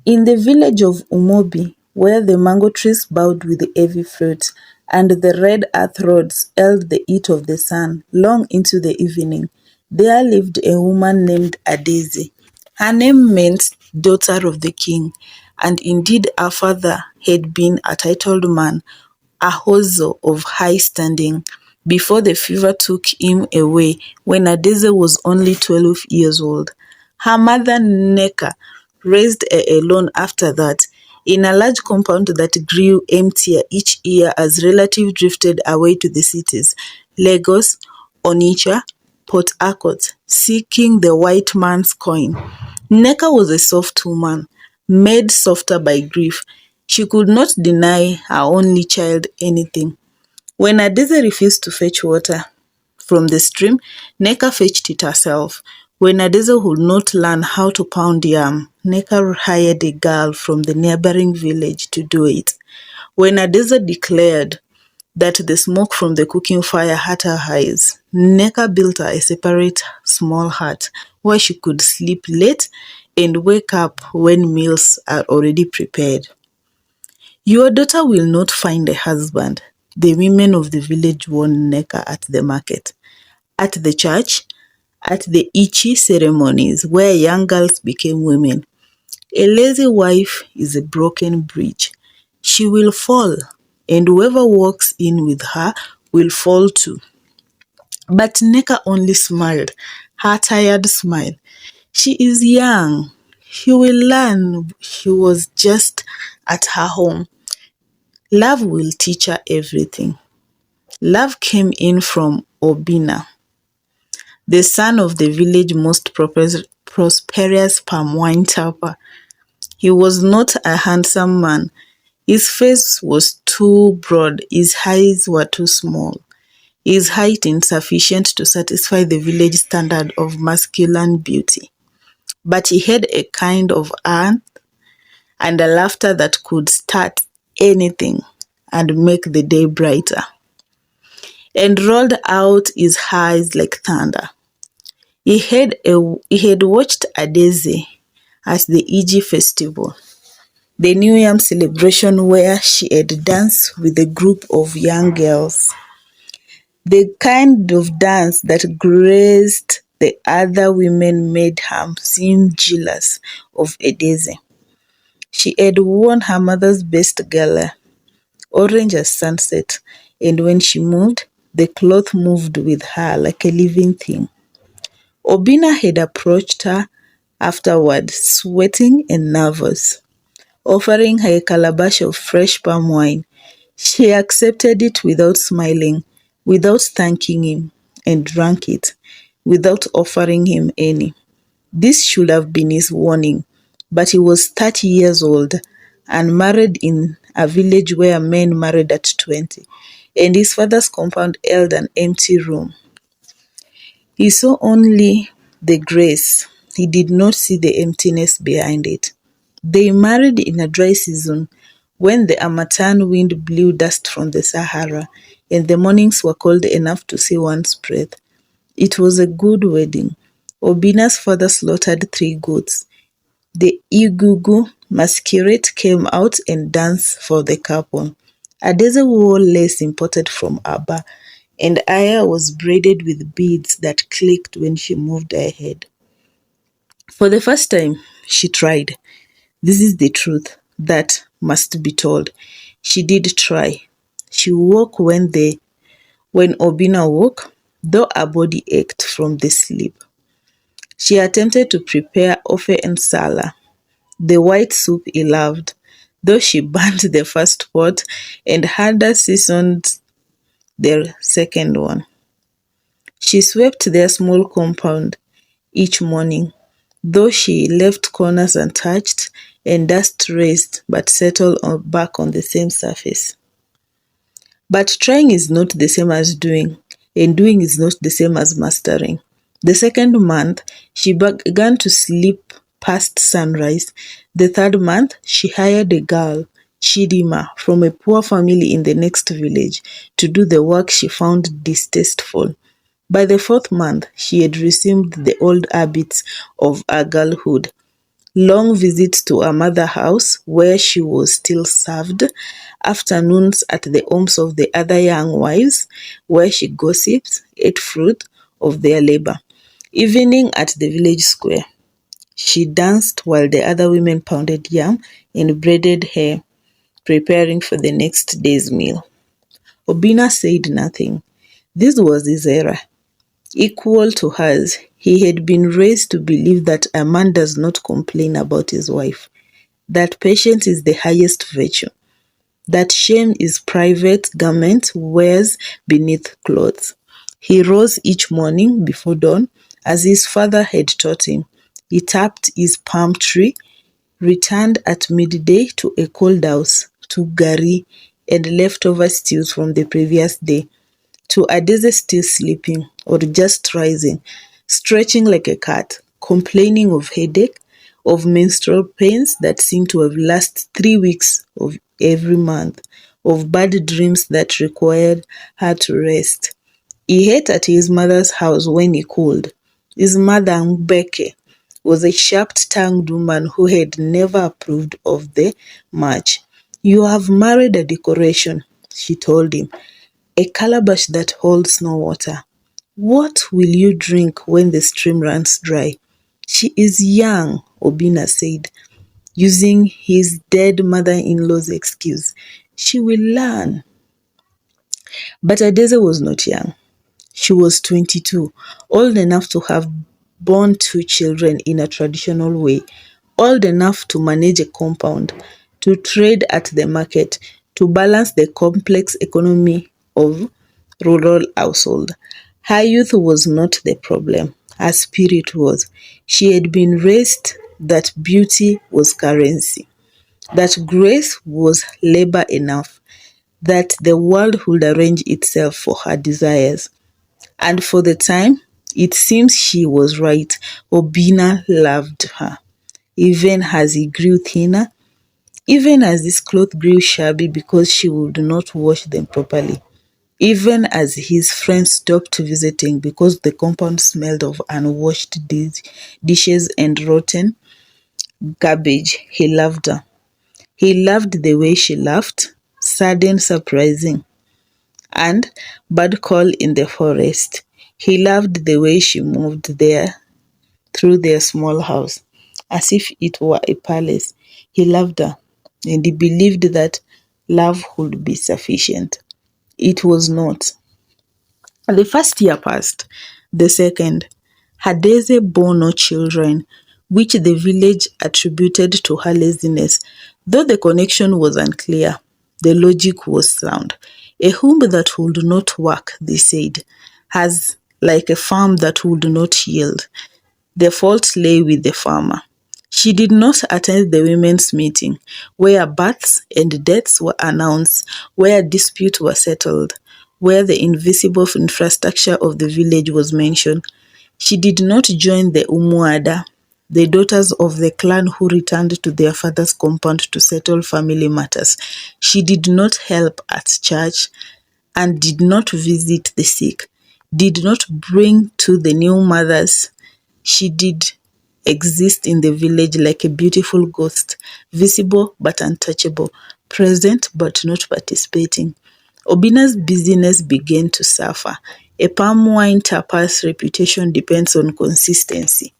In the village of Umobi, where the mango trees bowed with heavy fruit, and the red earth rods held the heat of the sun long into the evening, there lived a woman named Adeze. Her name meant daughter of the king, and indeed her father had been a titled man, a Hozo of high standing, before the fever took him away when Adeze was only 12 years old. Her mother Neka raised her alone after that, in a large compound that grew emptier each year as relatives drifted away to the cities, Lagos, Onitsha, Port Harcourt, seeking the white man's coin. Neka was a soft woman, made softer by grief. She could not deny her only child anything. When Adeze refused to fetch water from the stream, Neka fetched it herself. When Adeze would not learn how to pound yam, Neka hired a girl from the neighboring village to do it. When Adeze declared that the smoke from the cooking fire hurt her eyes, Neka built her a separate small hut where she could sleep late and wake up when meals are already prepared. Your daughter will not find a husband, the women of the village warned Neka at the market, at the church, at the Ichi ceremonies where young girls became women. A lazy wife is a broken bridge. She will fall, and whoever walks in with her will fall too. But Neka only smiled, her tired smile. She is young. She will learn. She was just at her home. Love will teach her everything. Love came in from Obina, the son of the village's most prosperous palm wine tapper. He was not a handsome man. His face was too broad, his eyes were too small, his height insufficient to satisfy the village standard of masculine beauty. But he had a kind of heart and a laughter that could start anything and make the day brighter, and rolled out his eyes like thunder. He had watched Adeze at the Iji festival, the New Yam celebration where she had danced with a group of young girls, the kind of dance that graced the other women made her seem jealous of Adeze. She had worn her mother's best gala, orange as sunset, and when she moved, the cloth moved with her like a living thing. Obina had approached her afterward, sweating and nervous, offering her a calabash of fresh palm wine. She accepted it without smiling, without thanking him, and drank it, without offering him any. This should have been his warning, but he was 30 years old and married in a village where men married at 20, and his father's compound held an empty room. He saw only the grace. He did not see the emptiness behind it. They married in a dry season when the Amatan wind blew dust from the Sahara and the mornings were cold enough to see one's breath. It was a good wedding. Obina's father slaughtered 3 goats. The Igugu masquerade came out and danced for the couple. Adeze wore lace imported from Aba, and Aya was braided with beads that clicked when she moved her head. For the first time, she tried. This is the truth that must be told. She did try. She woke when Obina woke, though her body ached from the sleep. She attempted to prepare ofe and sala, the white soup he loved, though she burnt the first pot and harder seasoned the second one. She swept their small compound each morning, though she left corners untouched and dust raised but settled back on the same surface. But trying is not the same as doing, and doing is not the same as mastering. The second month, she began to sleep past sunrise. The third month, she hired a girl, Chidima, from a poor family in the next village to do the work she found distasteful. By the fourth month, she had resumed the old habits of her girlhood. long visits to her mother's house where she was still served, afternoons at the homes of the other young wives where she gossiped, ate fruit of their labor, evening at the village square. She danced while the other women pounded yam and braided hair, preparing for the next day's meal. Obina said nothing. This was his era. Equal to hers, he had been raised to believe that a man does not complain about his wife, that patience is the highest virtue, that shame is private garment wears beneath clothes. He rose each morning before dawn, as his father had taught him. He tapped his palm tree, returned at midday to a cold house, to gari and leftover stews from the previous day, to Adeze still sleeping or just rising, stretching like a cat, complaining of headache, of menstrual pains that seemed to have lasted 3 weeks of every month, of bad dreams that required her to rest. He ate at his mother's house when he could. His mother, Mbeke, was a sharp-tongued woman who had never approved of the match. "You have married a decoration," she told him, "a calabash that holds no water. What will you drink when the stream runs dry?" "She is young," Obina said, using his dead mother-in-law's excuse. "She will learn." But Adeze was not young. She was 22, old enough to have borne 2 children in a traditional way, old enough to manage a compound, to trade at the market, to balance the complex economy of rural household. Her youth was not the problem, her spirit was. She had been raised that beauty was currency, that grace was labor enough, that the world would arrange itself for her desires. And for the time, it seems she was right. Obina loved her. Even as he grew thinner, even as his clothes grew shabby because she would not wash them properly, even as his friends stopped visiting because the compound smelled of unwashed dishes and rotten garbage, he loved her. He loved the way she laughed, sudden, surprising, and bird call in the forest. He loved the way she moved there through their small house, as if it were a palace. He loved her, and he believed that love would be sufficient. It was not. The first year passed, the second. Hadeze bore no children, which the village attributed to her laziness, though the connection was unclear. The logic was sound. A home that would not work, they said, has like a farm that would not yield. The fault lay with the farmer. She did not attend the women's meeting, where births and deaths were announced, where disputes were settled, where the invisible infrastructure of the village was mentioned. She did not join the Umuada, the daughters of the clan who returned to their father's compound to settle family matters. She did not help at church and did not visit the sick, did not bring to the new mothers. She did exist in the village like a beautiful ghost, visible but untouchable, present but not participating. Obina's business began to suffer. A palm wine tapper's reputation depends on consistency,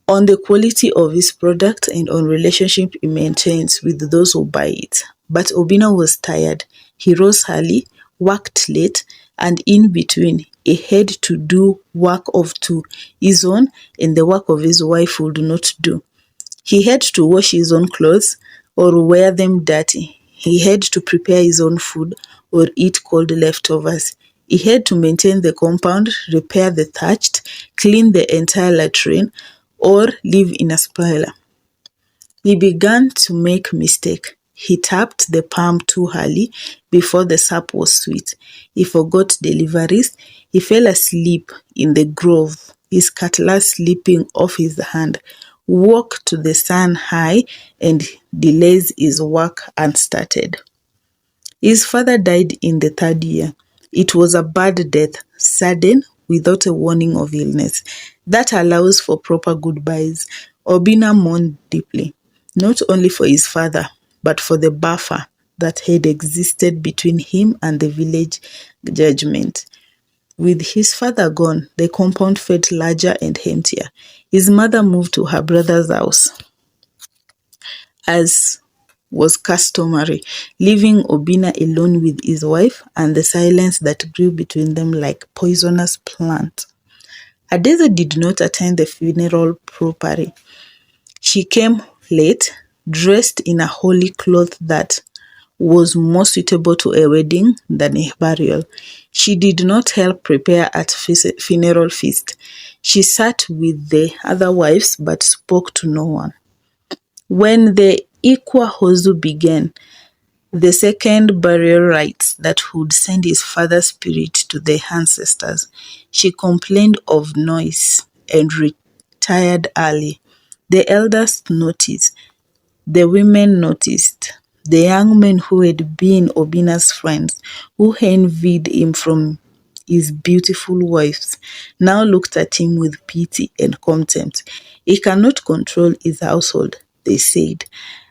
on the quality of his product and on relationship he maintains with those who buy it. But Obina was tired. He rose early, worked late, and in between, he had to do work of two, his own and the work of his wife would not do. He had to wash his own clothes or wear them dirty. He had to prepare his own food or eat cold leftovers. He had to maintain the compound, repair the thatched, clean the entire latrine, or live in a spoiler. He began to make mistake. He tapped the palm too early before the sap was sweet. He forgot deliveries. He fell asleep in the grove, his cutlass slipping off his hand, woke to the sun high and delays his work unstarted. His father died in the third year. It was a bad death, sudden, without a warning of illness. That allows for proper goodbyes. Obina mourned deeply, not only for his father, but for the buffer that had existed between him and the village judgment. With his father gone, the compound felt larger and emptier. His mother moved to her brother's house, as was customary, leaving Obina alone with his wife and the silence that grew between them like poisonous plant. Adeze did not attend the funeral properly. She came late, dressed in a holy cloth that was more suitable to a wedding than a burial. She did not help prepare at funeral feast. She sat with the other wives but spoke to no one. When the Ikwahozu began, the second burial rites that would send his father's spirit to the ancestors, she complained of noise and retired early. The elders noticed. The women noticed. The young men who had been Obina's friends, who envied him from his beautiful wives, now looked at him with pity and contempt. He cannot control his household, they said.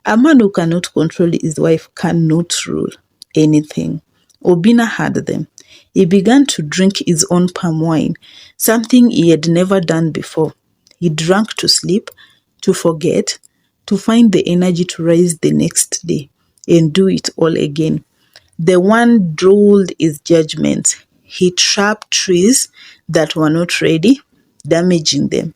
A man who cannot control his wife cannot rule anything. Obina had them. He began to drink his own palm wine, something he had never done before. He drank to sleep, to forget, to find the energy to rise the next day and do it all again. The one drooled his judgment. He trapped trees that were not ready, damaging them.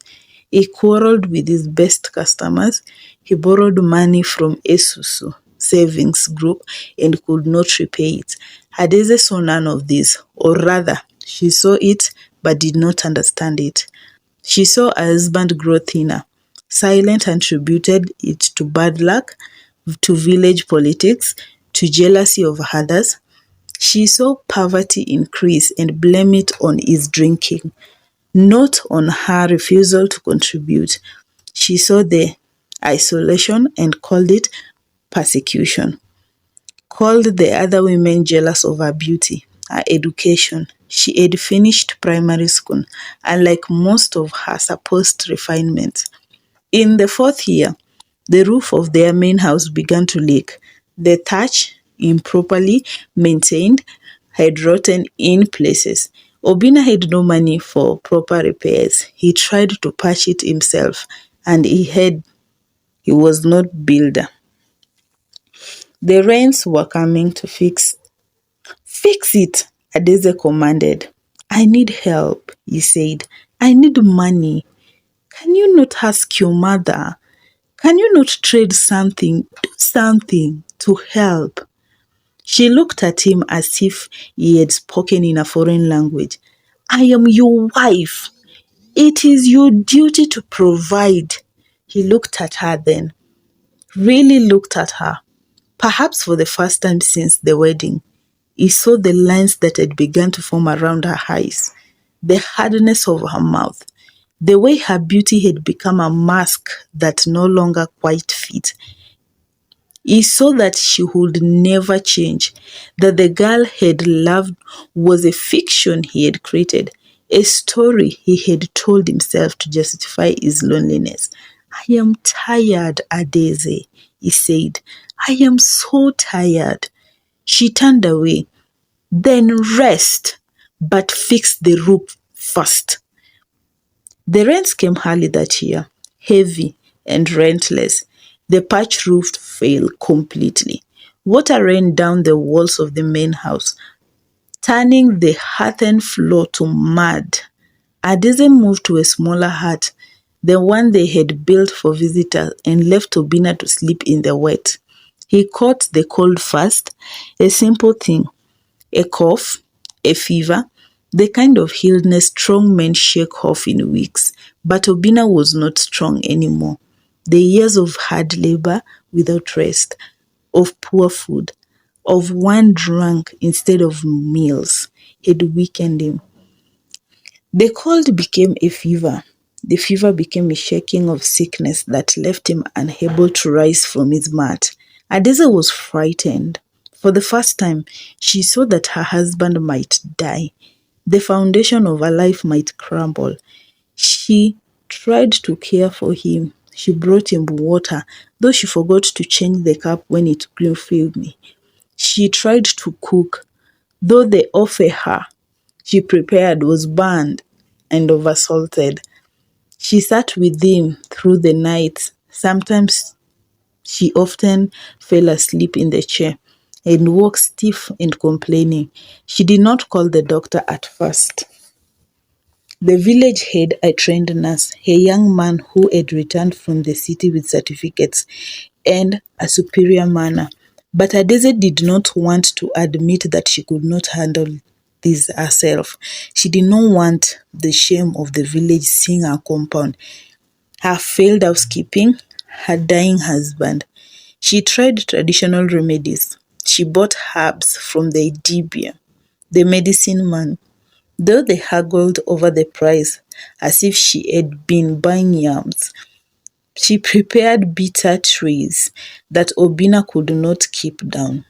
He quarreled with his best customers. He borrowed money from Esusu savings group and could not repay it. Adeze saw none of this, or rather, she saw it but did not understand it. She saw her husband grow thinner. Silent attributed it to bad luck, to village politics, to jealousy of others. She saw poverty increase and blame it on his drinking, not on her refusal to contribute. She saw the isolation and called it persecution. Called the other women jealous of her beauty, her education. She had finished primary school, unlike most of her supposed refinement. In the fourth year, the roof of their main house began to leak. The thatch, improperly maintained, had rotten in places. Obina had no money for proper repairs. He tried to patch it himself, and he was not builder. The rains were coming to fix it, Adeze commanded. I need help, he said. I need money. Can you not ask your mother? Can you not trade something? Do something to help. She looked at him as if he had spoken in a foreign language. I am your wife. It is your duty to provide. He looked at her then, really looked at her. Perhaps for the first time since the wedding, he saw the lines that had begun to form around her eyes, the hardness of her mouth, the way her beauty had become a mask that no longer quite fit. He saw that she would never change, that the girl had loved was a fiction he had created, a story he had told himself to justify his loneliness. I am tired, Adeze, he said. I am so tired. She turned away. Then rest, but fix the roof first. The rains came early that year, heavy and relentless. The patch roof failed completely. Water ran down the walls of the main house, turning the earthen floor to mud. Adeze moved to a smaller hut, the one they had built for visitors, and left Obina to sleep in the wet. He caught the cold first, a simple thing, a cough, a fever, the kind of illness strong men shake off in weeks. But Obina was not strong anymore. The years of hard labor without rest, of poor food, of one drunk instead of meals, had weakened him. The cold became a fever. The fever became a shaking of sickness that left him unable to rise from his mat. Adeze was frightened. For the first time, she saw that her husband might die. The foundation of her life might crumble. She tried to care for him. She brought him water, though she forgot to change the cup when it grew filthy. She tried to cook, though the offer her she prepared was burned and oversalted. She sat with him through the night. Sometimes she often fell asleep in the chair and woke stiff and complaining. She did not call the doctor at first. The village had a trained nurse, a young man who had returned from the city with certificates and a superior manner. But Adeze did not want to admit that she could not handle this herself. She did not want the shame of the village seeing her compound, her failed housekeeping, her dying husband. She tried traditional remedies. She bought herbs from the Idibia, the medicine man, though they haggled over the price as if she had been buying yams. She prepared bitter trees that Obina could not keep down.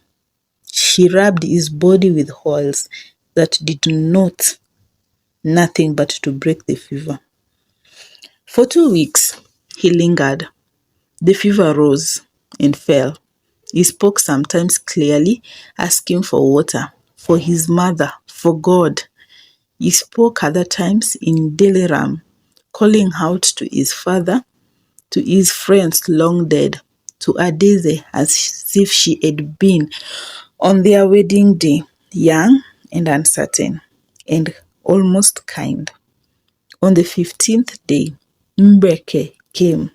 She rubbed his body with oils that did nothing but to break the fever. For 2 weeks, he lingered. The fever rose and fell. He spoke sometimes clearly, asking for water, for his mother, for God. He spoke other times in delirium, calling out to his father, to his friends long dead, to Adeze as if she had been on their wedding day, young and uncertain, and almost kind. On the 15th day, Mbeke came.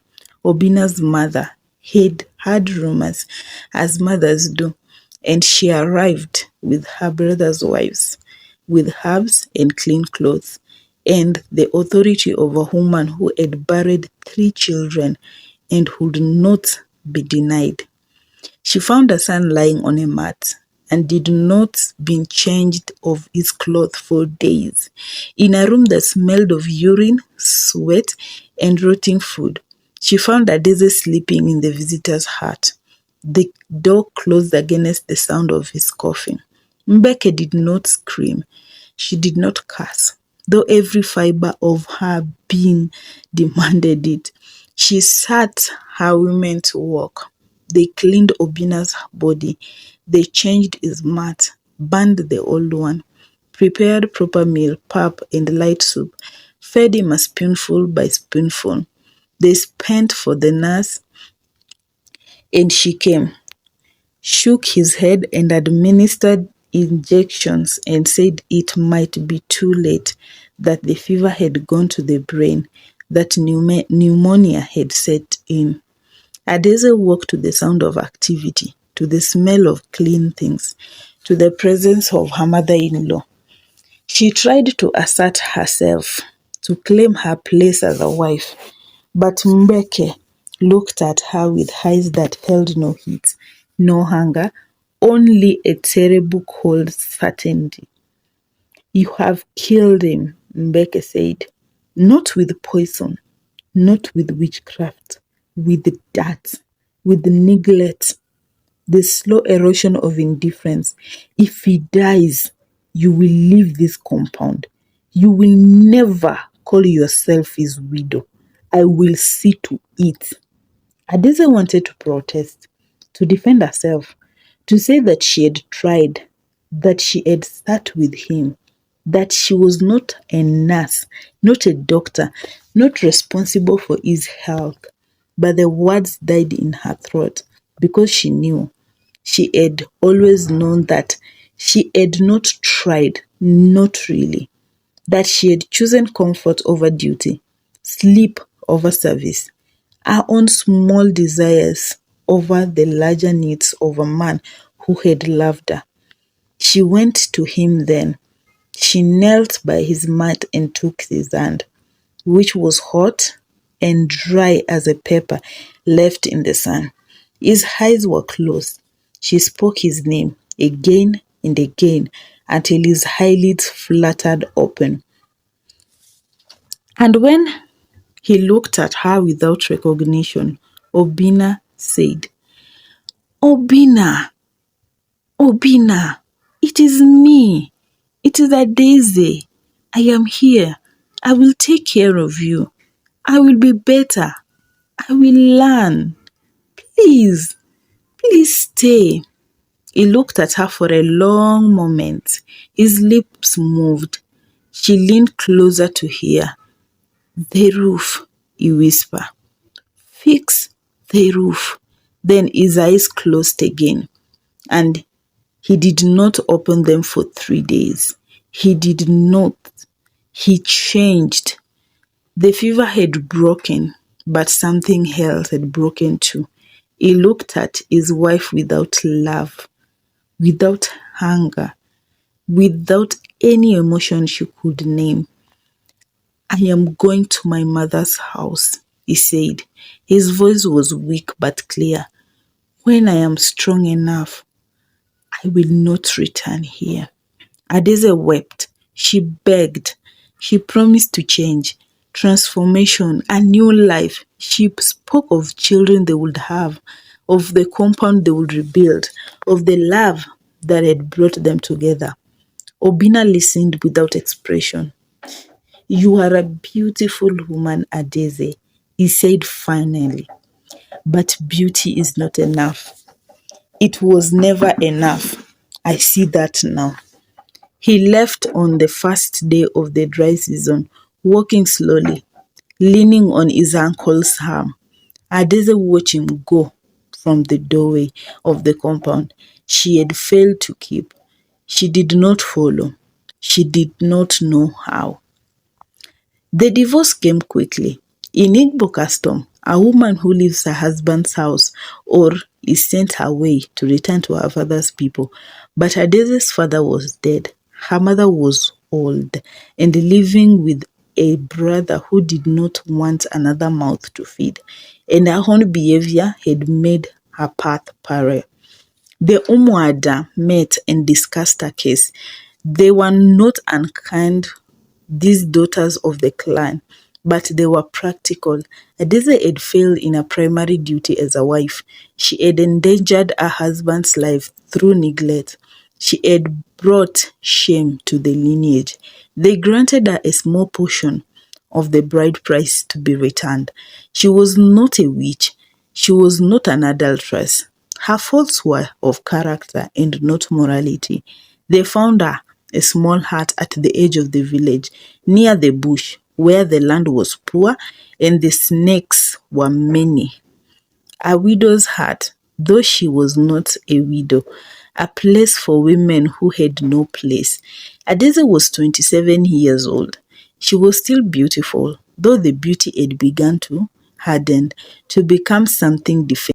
Obina's mother had heard rumors, as mothers do, and she arrived with her brothers' wives, with herbs and clean clothes, and the authority of a woman who had buried 3 children and would not be denied. She found her son lying on a mat, and did not been changed of his clothes for days, in a room that smelled of urine, sweat, and rotting food. She found Adeze sleeping in the visitor's hut, the door closed against the sound of his coughing. Mbeke did not scream. She did not curse, though every fiber of her being demanded it. She sat her women to work. They cleaned Obina's body. They changed his mat, burned the old one, prepared proper meal, pap, and light soup, fed him a spoonful by spoonful. They spent for the nurse, and she came, shook his head, and administered injections, and said it might be too late, that the fever had gone to the brain, that pneumonia had set in. Adeze woke to the sound of activity, to the smell of clean things, to the presence of her mother-in-law. She tried to assert herself, to claim her place as a wife, but Mbeke looked at her with eyes that held no heat, no hunger, only a terrible cold certainty. "You have killed him," Mbeke said, "not with poison, not with witchcraft, with dirt, with neglect, the slow erosion of indifference. If he dies, you will leave this compound. You will never call yourself his widow. I will see to it." Adeze wanted to protest, to defend herself, to say that she had tried, that she had sat with him, that she was not a nurse, not a doctor, not responsible for his health. But the words died in her throat because she knew. She had always known that she had not tried, not really, that she had chosen comfort over duty, sleep over service, her own small desires over the larger needs of a man who had loved her. She went to him then. She knelt by his mat and took his hand, which was hot and dry as a pepper left in the sun. His eyes were closed. She spoke his name again and again until his eyelids fluttered open. And when he looked at her without recognition, Obina said, "Obina, Obina, it is me. It is Adeze. I am here. I will take care of you. I will be better." I will learn. Please, please stay. He looked at her for a long moment. His lips moved. She leaned closer to hear. The roof, he whispered. Fix the roof. Then his eyes closed again, and he did not open them for 3 days. He did not. He changed. The fever had broken, but something else had broken too. He looked at his wife without love, without hunger, without any emotion she could name. I am going to my mother's house, he said. His voice was weak but clear. When I am strong enough, I will not return here. Adeze wept. She begged. She promised to change. Transformation, a new life. She spoke of children they would have, of the compound they would rebuild, of the love that had brought them together. Obina listened without expression. You are a beautiful woman, Adeze, he said finally. But beauty is not enough. It was never enough. I see that now. He left on the first day of the dry season, walking slowly, leaning on his uncle's arm. Adeze watched him go from the doorway of the compound she had failed to keep. She did not follow. She did not know how. The divorce came quickly. In Igbo custom, a woman who leaves her husband's house or is sent away to return to her father's people. But Adeze's father was dead. Her mother was old and living with a brother who did not want another mouth to feed, and her own behavior had made her path pariah. The Umuada met and discussed her case. They were not unkind, these daughters of the clan, but they were practical. Adeze had failed in her primary duty as a wife. She had endangered her husband's life through neglect. She had brought shame to the lineage. They granted her a small portion of the bride price to be returned. She was not a witch. She was not an adulteress. Her faults were of character and not morality. They found her a small hut at the edge of the village, near the bush, where the land was poor and the snakes were many. A widow's hut, though she was not a widow, a place for women who had no place. Adeze was 27 years old. She was still beautiful, though the beauty had begun to harden, to become something different.